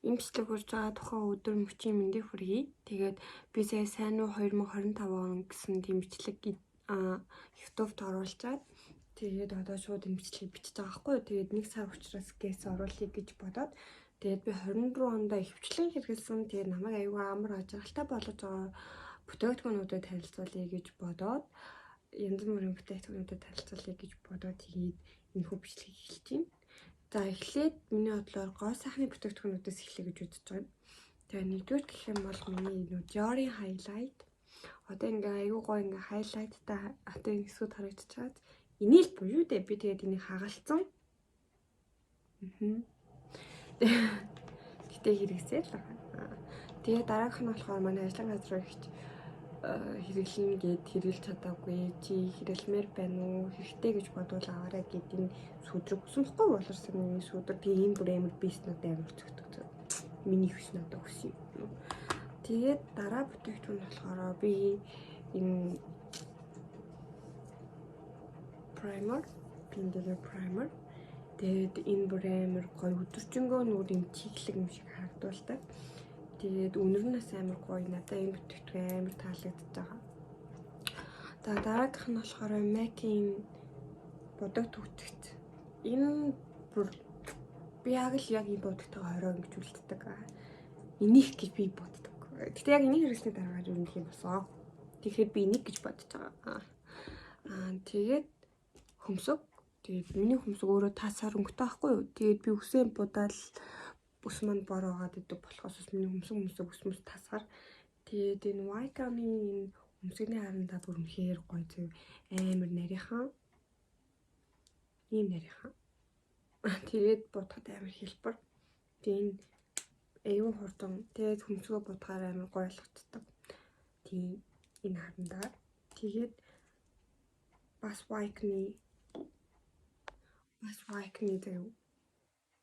Имжлэг хүрж байгаа тухайн өдөр мөчийн мэндийг хүргэе. Тэгээд би сая сайн уу 2025 он гэсэн дэмжлэг YouTube-д оруулчаад тэгээд одоо шууд дэмжлэг бичиж байгаа байхгүй юу. Тэгээд 1 сар учраас гэс оруулъя гэж бодоод тэгээд би 24 онд хөвчлэн хэрэгэлсэн. Тэгээд намайг аюу амар ажиглалтай болгож байгаа бүтээгдэхүүнүүдэд танилцуулъя гэж бодоод янз бүрийн бүтээгдэхүүнүүдэд танилцуулъя гэж бодоод тэгээд энэ хүү бичлэгийг эхэлж байна. За эхлээд миний бодлоор гоо сайхны бүтээгдэхүүнүүдээс эхлэе гэж үзэж байна. Тэгээ нэгдүгээр гэх юм бол миний нөө Dior-ийн highlight. Одоо ингээ аюу гоо ингээ highlight-тай одоо энэ хэсгүүд харагдчихад энийг л буюу дээ. Би тэгээд энийг хагалцсан. Гэтэ хэрэгсээ л байна. Тэгээ дараагийнх нь болохоор манай ажлын газар ихч хэрэглэн гээд хэрэглэж чадаагүй чи хэрэглэмээр байна уу хэрэгтэй гэж бодвол аваарай гэд энэ сүдрэг өсөхгүй болорсон миний сүдрэг тэгээ энэ бүр амар бистнүүд амар цогтөг. Миний хүс надад өсөн юм. Тэгээд дараа бүтээгдэхүүн болохоор би энэ primer пиндэлэр primer тэгээд энэ бүр амар гоё өдөржингөө нүур юм чиглэг юм шиг харагдуулдаг. Тэгээд өнөрнөөс амар гоё надад энэ бүтээгдэхүүн амар таалагдж байгаа. За дараагийнх нь болохоор MAC-ийн бодог төгтөгт. Энэ бүр би яг энэ бодогтойгоо хороо ингэж үлддэг. Энийг гэж би боддог. Гэтэ яг энийг хэрэглэсний дараа юу юм болсон. Тэгэхээр би энийг гэж бодож байгаа. Тэгээд хөмсөг. Тэгээд миний хөмсөг өөрөө тасаар өнгөтэй байхгүй юу? Тэгээд би үсээ будаад ус манд бороогаад идэв болохоос миний хөмсөг ус тасгаар. Тэгээд энэ Wycam-ийн хөмсгний харандаа бүр үнэхээр гоё зөв амар нарийнхан. Ийм нарийнхан. Тэгээд бодоход амар хэлбэр. Тэгээд энэ аюу хурдан. Тэгээд хөмсгөө бодохоор амар гоё болгоцдог. Тийм энэ харандаа. Тэгээд бас Wycam-ийн зөв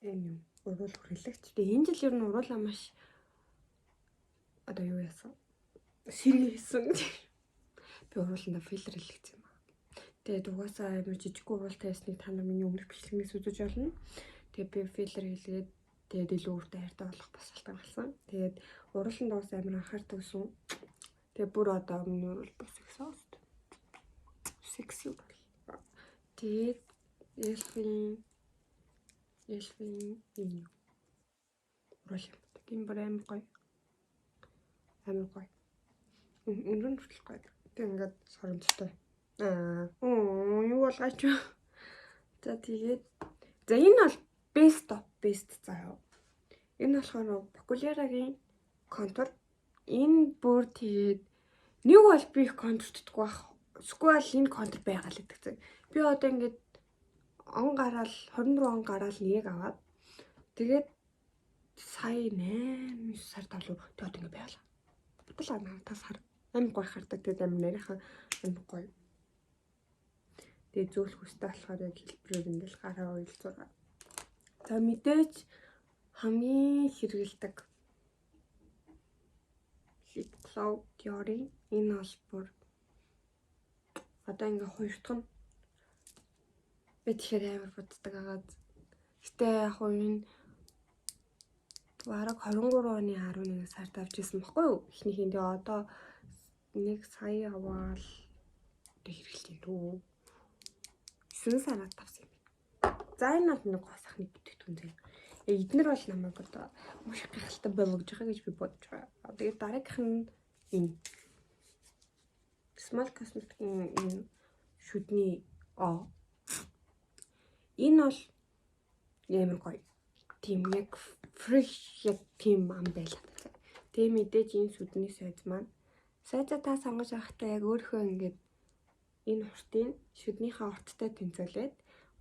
энэ уруул хүрээлэгч. Тэгээ энэ жил ер нь уруулаа маш одоо юу яасан? Сэргээсэн. Би урууланда фильтр хэлчихсэн юм байна. Тэгээд угаасаа амар жижиг уруултай ясныг та нар миний өмнөх бичлэгнээс үзэж болно. Тэгээд би фильтр хэлгээд тэгээд илүү өөртөө хайртай болох бас шалтгаан болсон. Тэгээд урууланд угаасаа амар анхаардаг гэсэн. Тэгээд бүр одоо миний уруул бас секси бол. Тэгээд Эльфийн энэ уруул юм. Тийм бүр амар гоё. Амар гоё. Өндөр хүртэл гоё. Тэг ингээд соромжтой. Юу болгаач вэ? За тэгээд энэ бол best заяа. Энэ болохоор Popular-гийн контур. Энэ бүр тэгээд нэг бол би их контуртдаггүй байх. Эсвэл энэ контур байгаа л гэдэг чинь. Би одоо ингээд 24 он гараал нэг аваад тэгээд сая 8 сар тавлуу тэгээд ингэ байлаа. Бодлоо надаас хар амар гоё хардаг тэгээд амар нарийнхан амар гоё. Тэгээд зөөлөх хүстэй болохоор яг хэлбэрээр ингээл гараа уйлцгаа. За мэдээж хамгийн хэрэгэлдэг lip glow Dior-ийн энэ бол бүр одоо ингээ хоёр дахь нь би тэгэхээр амар боддог агаад. Гэтэ яг уу энэ бараг 23 оны 11 сард авч ирсэн баггүй юу? Эхнийхээ тэгээ одоо нэг сая аваад тэг хэрэглэж байна дөө. 9 сард авсан юм. За энэ бол нэг гоо сайхны бүтээгдэхүүн зэ. Эднэр бол намайг одоо маш гайхалтай болгож байгаа гэж би бодож байгаа. Тэгээд дараагийнх нь энэ Small Cosmetics-ийн энэ шүдний энэ бол ямар гоё. Тийм яг fresh яг тийм ам байлаа. Тэгээ мэдээж энэ сүдний сайз маань. Сайзаа та сонгож авахдаа яг өөрийнхөө ингээд энэ хуртын шүднийхээ урттай тэнцүүлээд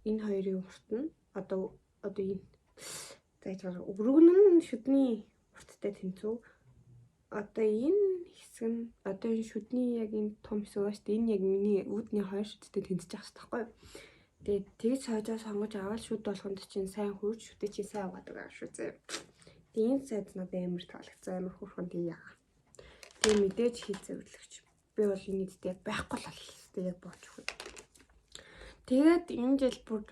энэ хоёрын урт нь одоо энэ зааж байгаа өргөн нь шүдний урттай тэнцүү. Одоо энэ хэсэг нь одоо энэ шүдний яг энэ том хэсэг ба шүү дээ. Энэ яг миний үүдний хоёр шүдтэй тэнцэж байгаа шүү дээ. Тэгээд тэгж сайжаа сонгож аваад шүд болгонд чинь сайн хурж шүдээ чи сайн угаадаг аа шүү зэ. Тэгээд энэ сайз надад амар таалагдсан амар хөрхөн тий яа. Тэгээд мэдээж хийцээ өрлөгч. Би бол энийг яг байхгүй л болтой яг боочих үү. Тэгээд энэ жил бүр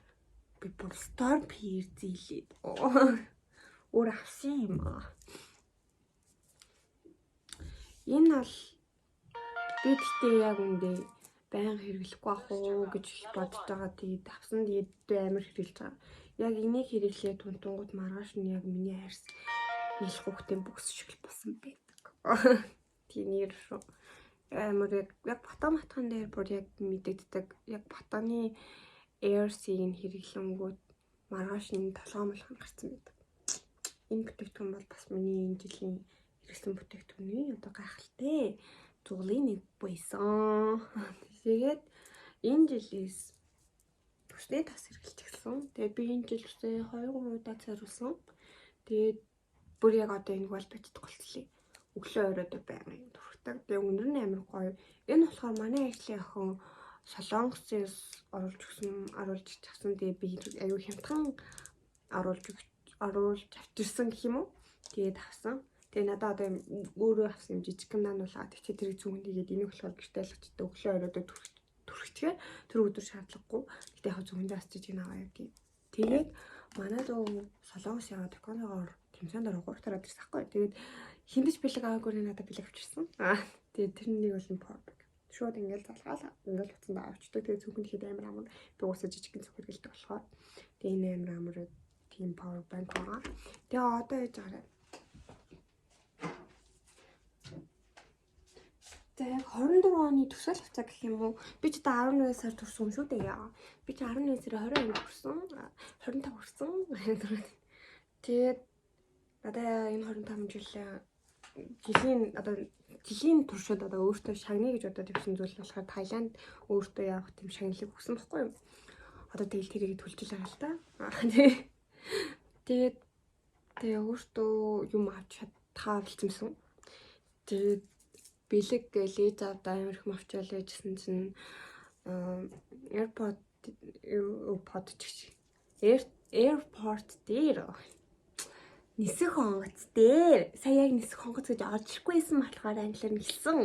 би бүр Storm PR зийлээд. өөр авсан юм аа. Энэ бол би тэгтээ яг үндэ байнга хэрэглэхгүй ах уу гэж бодож байгаа. Тэгээд авсан тэгээд амар хэрэглэж байгаа. Яг энийг хэрэглээ тунтунгууд маргааш нь яг миний хайрс нийлх хүүхдийн бүкс шиг болсон байдаг. Тийм нэр шүү. Амар яг батан дээр бүр яг мэдэгддэг. Яг батаны AirC-ийг хэрэглэнгүүт маргааш нь толгой гарсан байдаг. Энэ бүтээгдэхүүн бол бас миний энэ жилийн хэрэглэсэн бүтээгдэхүүний одоо гайхалтай зуглын нэг байсан. Тэгээд энэ жилээс бүсний тас хэрэглэж эхэлсэн. Тэгээд би энэ жил үсээ 2-3 удаа цариулсан. Тэгээд бүр яг одоо энэ бол битдэг болчихлоо. Өглөө оройд байнга юм дуртай. Тэгээ өнөр нь амар гоё. Энэ болохоор манай ажлын охин Солонгосоос оруулж авсан. Тэгээ би аюу хямдхан оруулж авчирсан гэх юм уу. Тэгээд авсан. Тэгээ надад одоо өөрөө авсан юм жижиг юм наануулаад тэгтээ тэрийг зүүн нэгээд энийг болохоор гэртээ л очиж өглөө оройд түрхчихээ тэр өдөр шаардлагагүй. Гэтэ яг зүүн дээр очиж ин аваа гэдэг. Тэгээд манай дөө Солонгос яваад экономикоор тэмцээнд орох тараад ирсэн байхгүй. Тэгээд хиндэж бэлэг аваагүй надад бэлэг авчирсан. Тэгээд тэрнийг бол импорт. Шууд ингээл залгаал ингээл утсанд авчдаг. Тэгээд зөвхөн ихэд амар амар би уусаа жижигхэн зөв хэрэгэлдэг болохоор тэгээд энэ амар амар тийм power bank байгаа. Тэгээ одоо яаж байгаа. За яг 24 оны төсөөл авцаа гэх юм уу? Би ч одоо 11 сар турсан шүү дээ яа. Би ч 11 сарын 20 хүрсэн. 25 хүрсэн. Тэгээд надаа энэ 25 жилийн туршид одоо өөртөө шагнаа гэж одоо тавьсан зүйл болохоор Таиланд өөртөө явах тийм шагналыг өгсөн байхгүй юу? Одоо тэгэл тэрийг төлж байгаа л та. Тэгээ өөртөө юм авч чадхаа болцсон. Тэгээд бэлэг гэлээ завдаа амар их авчаал яжсэн чинь airport дээр нисэх хонгоц дээр сая яг нисэх хонгоц гэж орж ирэхгүйсэн болохоор англиар хэлсэн.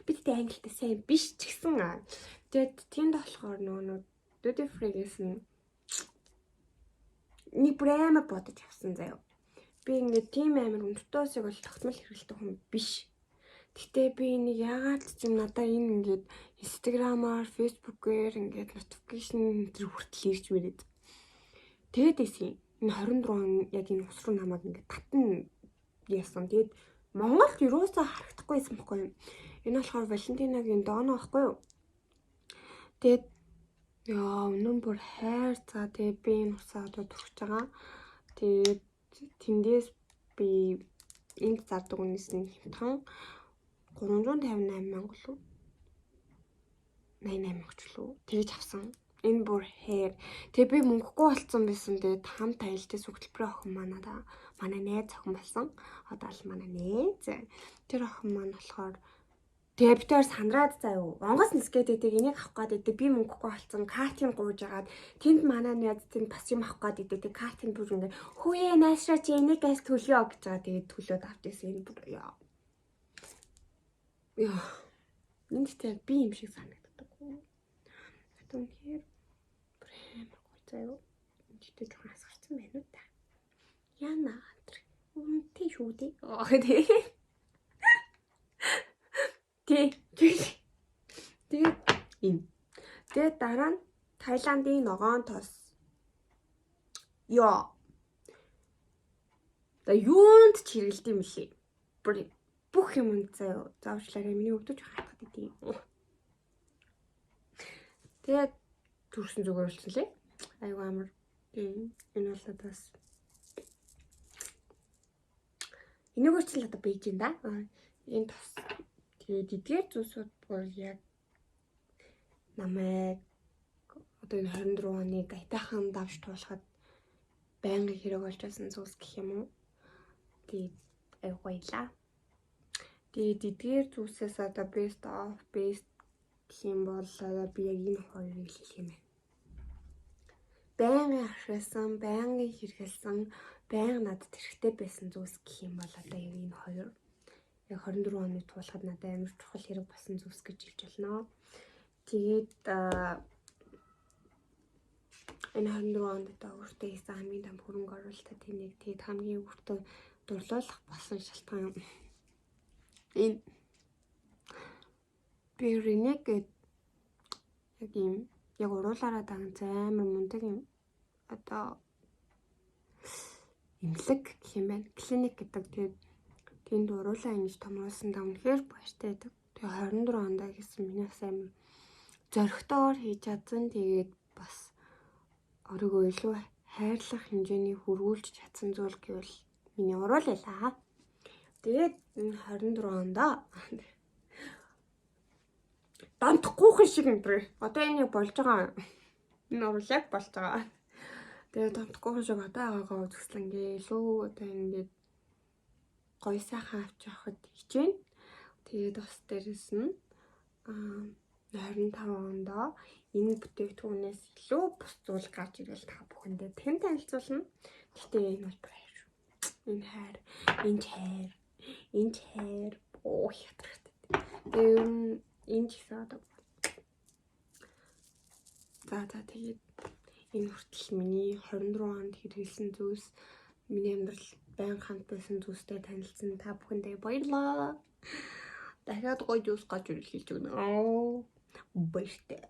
Би тэгтээ англитай сайн биш ч гэсэн. Тэгээд тэнд болохоор нөгөө duty free-гээс нэг брэм бодож авсан заяа. Би ингээд тийм амар өндөртөөсийг бол тогтмол хэрэглэдэг хүн биш. Гэтэ би энийг яагаад ч юм надаа энэ ингээд Instagram-аар, Facebook-ээр ингээд notification тэр хүртэл ирж мэрээд. Тэгээд ийсэн. Энэ 24 он яг энэ ус руу намайг ингээд татна яасан. Тэгээд Монголд юусаа харагдахгүйсэн байхгүй юм. Энэ болохоор Валентинагийн дооно байхгүй юу? Тэгээд яа, өнөө бүр хайр цаа тэгээд би энэ усаа одоо түрхэж байгаа. Тэгээд тэндээс би энд зардаг үнээс нь хямдхан 358 мянга лөө 88 мянга ч лөө тэгж авсан. Энэ бүр хайр. Тэгээ би мөнгөгүй болцсон байсан. Тэгээд хамт аялдаа хөтөлбөрийн охин манай найз охин болсон. Одоо л манай найз. Тэр охин маань болохоор тэгээ би тэр сандраад заяа. Онгоц нисгээд байдаг. Энийг авах гээд байдаг. Би мөнгөгүй болцсон. Картыг гуйж агаад тэнд манай найз тэнд бас юм авах гээд байдаг. Тэгээ картыг бүр ингээд хүүе наашраа чи энийг газ төлөё гэж байгаа. Тэгээд төлөөд авчихсан. Энэ бүр яа. Энд тэр би юм шиг санагддаг. Хатан хэр заяа. Жишээ жоохон асгарсан байна уу та. Яна тэр үнтэй шүү дээ. Тэгээд энэ. Тэгээд дараа нь Таиландын ногоон тос. Яа. За юунд ч хэрэгэлдэг юм лээ. Бүх юмд заяа. Заавчлаарай миний өвдөж хатгаад идэв. Тэгээд төрсөн зүгээр болчихлоо лээ. Айгу амар. Энэ бол бас энэгээр ч л одоо бийж юм да. Энэ тос тэгээд эдгээр зүйлсүүд бүр яг намайг одоо энэ 24 оныг айтайхан давж туулахад байнгын хэрэг болж байсан зүйлс гэх юм уу. Тэгээд айгу баялаа. Тэгээд эдгээр зүйлсээс одоо best гэх юм бол би яг энэ хоёрыг хэлэх юм байна. Байнгын ашигласан, байнгын хэрэгэлсэн, байнга надад хэрэгтэй байсан зүйлс гэх юм бол одоо яг энэ хоёр. Яг 24 оны туулахад надад амар чухал хэрэг болсон зүйлс гэж хэлж болно. Тэгээд энэ 24 онд өөртөө хийсэн хамгийн том хөрөнгө оруулалт л та тэнийг. Тэгээд хамгийн өртөө дурлуулах болсон шалтгаан энэ Беринэг гээд яг юм яг уруулаараа даганц амар мундаг юм одоо имлэг гэх юм байна. Клиник гэдэг. Тэгээд тэнд уруулаа ингэж томруулсан даа үнэхээр баяртай байдаг. Тэгээ 24 ондоо гэсэн миний бас амар зоригтойгоор хийж чадсан. Тэгээд бас өөрийгөө илүү хайрлах хэмжээний хүргүүлж чадсан зүйл гэвэл миний уруул байлаа. Тэгээд энэ 24 ондоо донтохгүйхэн шиг юм бэ. Одоо энэ болж байгаа. Энэ уруул яг болж байгаа. Тэгээд донтохгүйхэн шиг одоо агаагаа үзэсгэлэнгээ илүү одоо ингэж гоё сайхан авч явахад хичээнэ. Тэгээд бас дээрэс нь 25 ондоо энэ бүтээгдэхүүнээс илүү бус зүйл гарч ирэл та бүхэндээ хэн танилцуулна. Гэхдээ энэ бол баяр. Энэ хайр, энэ хайр оо хятадтай. Тэгээд энэ ч гэсэн одоо за тэгээд энэ хүртэл миний 24 онд хэрэгэлсэн зүйлс миний амьдрал байн хамт байсан зүйлстэй танилцсан та бүхэндээ баярлалаа. Дахиад гоё зүйлс гарч ирэл хэлж өгнө. Баяртай.